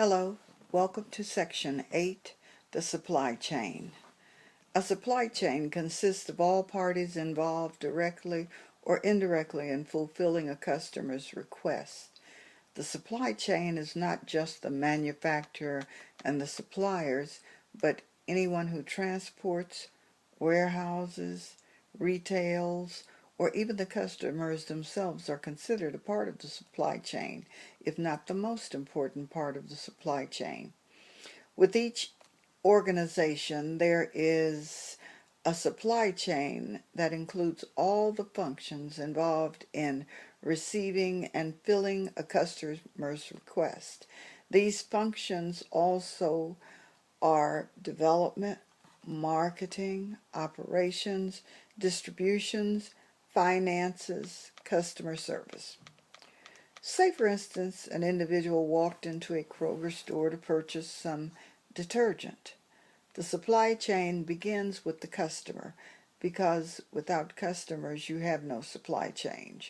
Hello, welcome to Section 8, the supply chain. A supply chain consists of all parties involved directly or indirectly in fulfilling a customer's request. The supply chain is not just the manufacturer and the suppliers, but anyone who transports, warehouses, retails, or even the customers themselves are considered a part of the supply chain, if not the most important part of the supply chain. With each organization, there is a supply chain that includes all the functions involved in receiving and filling a customer's request. These functions also are development, marketing, operations, distributions, finances, customer service. Say, for instance, an individual walked into a Kroger store to purchase some detergent. The supply chain begins with the customer, because without customers you have no supply chain.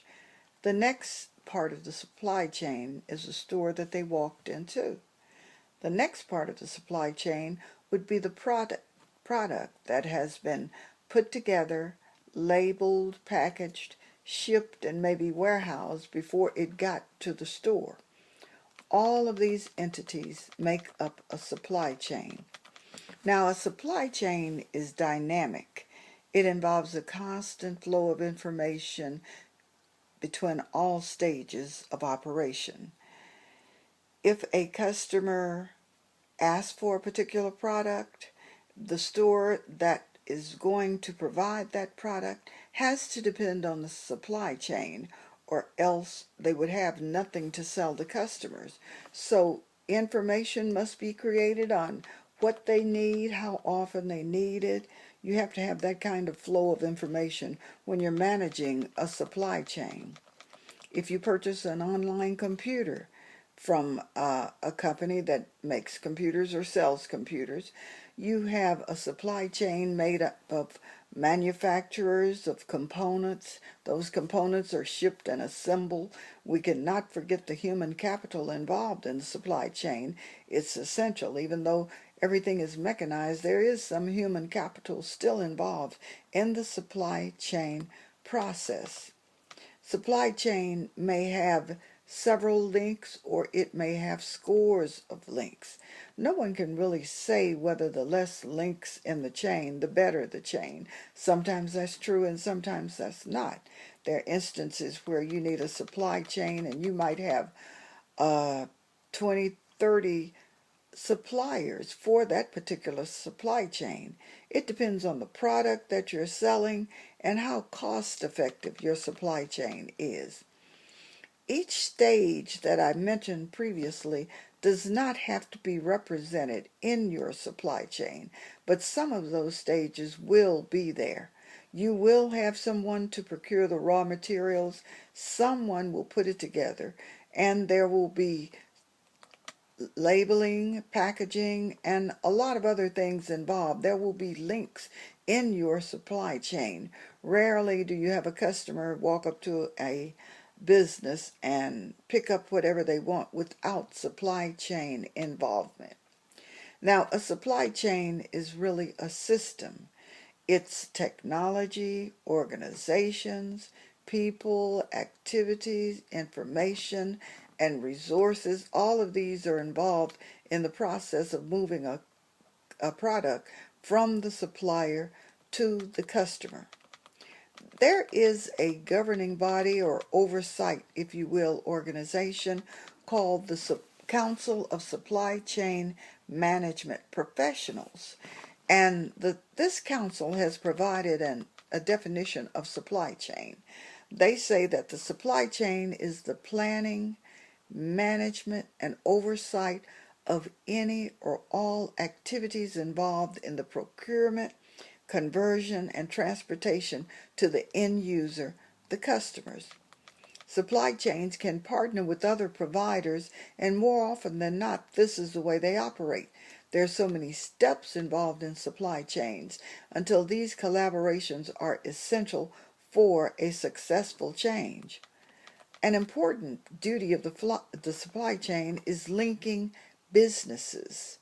The next part of the supply chain is the store that they walked into. The next part of the supply chain would be the product that has been put together, labeled, packaged, shipped, and maybe warehoused before it got to the store. All of these entities make up a supply chain. Now, a supply chain is dynamic. It involves a constant flow of information between all stages of operation. If a customer asks for a particular product, the store that is going to provide that product has to depend on the supply chain, or else they would have nothing to sell to customers. So information must be created on what they need, how often they need it. You have to have that kind of flow of information when you're managing a supply chain. If you purchase an online computer from a company that makes computers or sells computers, you have a supply chain made up of manufacturers of components. Those components are shipped and assembled. We cannot forget the human capital involved in the supply chain. It's essential. Even though everything is mechanized, there is some human capital still involved in the supply chain process. Supply chain may have several links, or it may have scores of links. No one can really say whether the less links in the chain, the better the chain. Sometimes that's true and sometimes that's not. There are instances where you need a supply chain and you might have 20, 30 suppliers for that particular supply chain. It depends on the product that you're selling and how cost effective your supply chain is. Each stage that I mentioned previously does not have to be represented in your supply chain, but some of those stages will be there. You will have someone to procure the raw materials, someone will put it together, and there will be labeling, packaging, and a lot of other things involved. There will be links in your supply chain. Rarely do you have a customer walk up to a business and pick up whatever they want without supply chain involvement. Now, a supply chain is really a system. It's technology, organizations, people, activities, information, and resources. All of these are involved in the process of moving a product from the supplier to the customer. There is a governing body, or oversight, if you will, organization called the Council of Supply Chain Management Professionals. And this council has provided a definition of supply chain. They say that the supply chain is the planning, management, and oversight of any or all activities involved in the procurement, conversion, and transportation to the end user, the customers. Supply chains can partner with other providers, and more often than not, this is the way they operate. There are so many steps involved in supply chains until these collaborations are essential for a successful change. An important duty of the supply chain is linking businesses.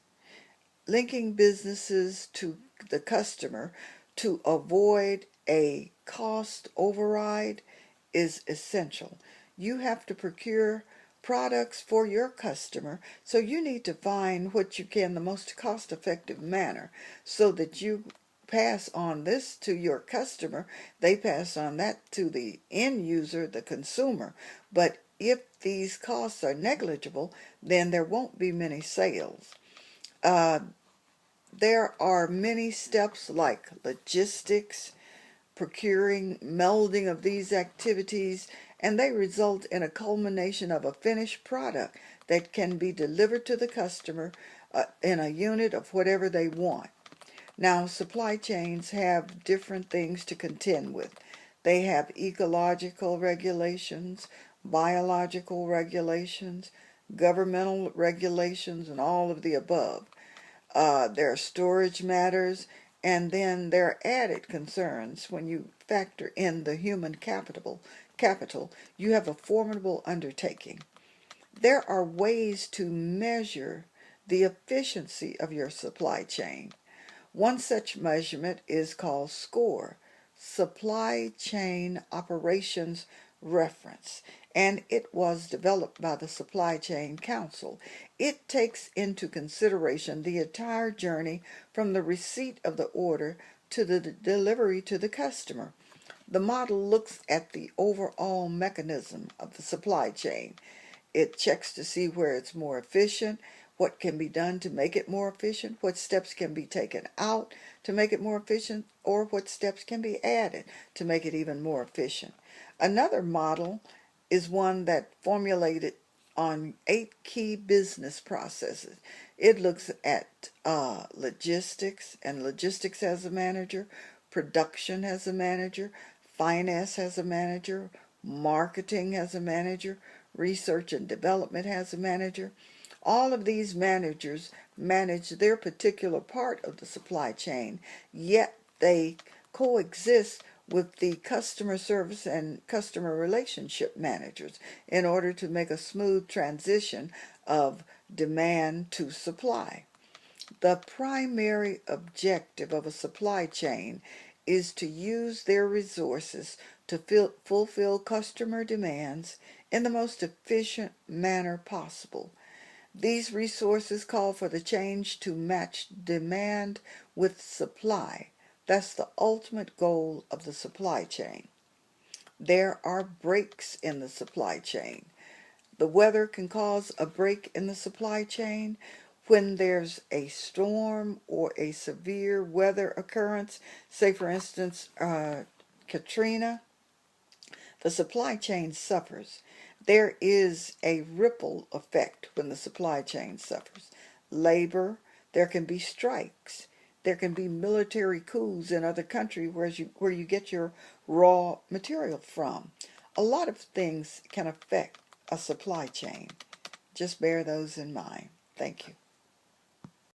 Linking businesses to the customer to avoid a cost override is essential. You have to procure products for your customer, so you need to find what you can the most cost-effective manner so that you pass on this to your customer, they pass on that to the end user, the consumer. But if these costs are negligible, then there won't be many sales. There are many steps like logistics, procuring, melding of these activities, and they result in a culmination of a finished product that can be delivered to the customer in a unit of whatever they want. Now, supply chains have different things to contend with. They have ecological regulations, biological regulations, governmental regulations, and all of the above. There are storage matters, and then there are added concerns when you factor in the human capital. You have a formidable undertaking. There are ways to measure the efficiency of your supply chain. One such measurement is called SCORE, Supply Chain Operations Reference, and it was developed by the Supply Chain Council. It takes into consideration the entire journey from the receipt of the order to the delivery to the customer. The model looks at the overall mechanism of the supply chain. It checks to see where it's more efficient, what can be done to make it more efficient, what steps can be taken out to make it more efficient, or what steps can be added to make it even more efficient. Another model is one that formulated on 8 key business processes. It looks at logistics, and logistics has a manager, production has a manager, finance has a manager, marketing has a manager, research and development has a manager. All of these managers manage their particular part of the supply chain, yet they coexist with the customer service and customer relationship managers in order to make a smooth transition of demand to supply. The primary objective of a supply chain is to use their resources to fulfill customer demands in the most efficient manner possible. These resources call for the change to match demand with supply. That's the ultimate goal of the supply chain. There are breaks in the supply chain. The weather can cause a break in the supply chain. When there's a storm or a severe weather occurrence, say for instance Katrina, the supply chain suffers. There is a ripple effect when the supply chain suffers. Labor, there can be strikes. There can be military coups in other countries where you get your raw material from. A lot of things can affect a supply chain. Just bear those in mind. Thank you.